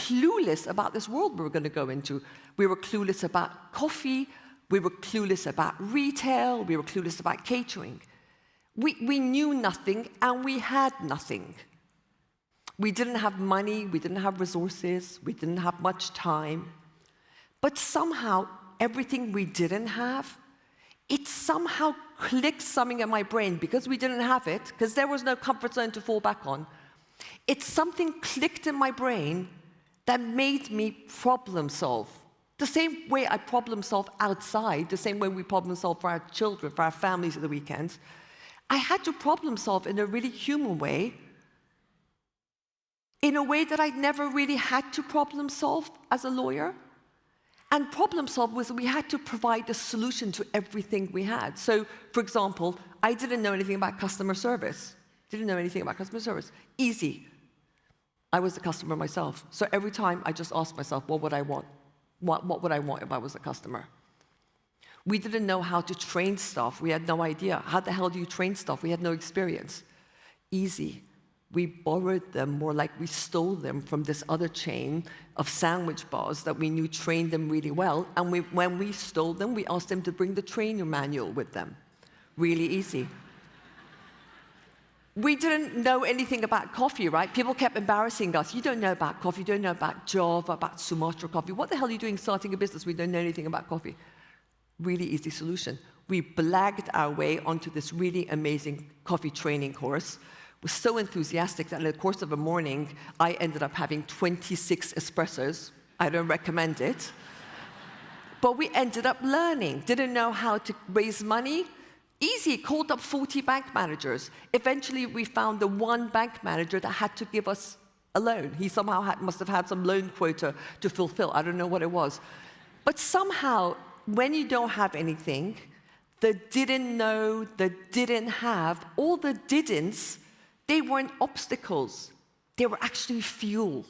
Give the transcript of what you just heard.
clueless about this world we were going to go into. We were clueless about coffee. We were clueless about retail. We were clueless about catering. We knew nothing, and we had nothing. We didn't have money. We didn't have resources. We didn't have much time. But somehow, everything we didn't have, it somehow clicked something in my brain, because we didn't have it, because there was no comfort zone to fall back on. Something clicked in my brain that made me problem solve. The same way I problem solve outside, the same way we problem solve for our children, for our families at the weekends. I had to problem solve in a really human way, in a way that I'd never really had to problem solve as a lawyer. And problem solve was we had to provide a solution to everything we had. So, for example, I didn't know anything about customer service. Didn't know anything about customer service. Easy. I was a customer myself. So every time I just asked myself, what would I want? What would I want if I was a customer? We didn't know how to train staff. We had no idea. How the hell do you train staff? We had no experience. Easy. We borrowed them, more like we stole them from this other chain of sandwich bars that we knew trained them really well. And when we stole them, we asked them to bring the trainer manual with them. Really easy. We didn't know anything about coffee, right? People kept embarrassing us. You don't know about coffee. You don't know about Java, about Sumatra coffee. What the hell are you doing starting a business? We don't know anything about coffee. Really easy solution. We blagged our way onto this really amazing coffee training course. Was so enthusiastic that in the course of a morning, I ended up having 26 espressos. I don't recommend it. But we ended up learning. Didn't know how to raise money. Easy, called up 40 bank managers. Eventually, we found the one bank manager that had to give us a loan. He somehow must have had some loan quota to fulfill. I don't know what it was. But somehow, when you don't have anything, the didn't know, the didn't have, all the didn'ts, they weren't obstacles. They were actually fuel.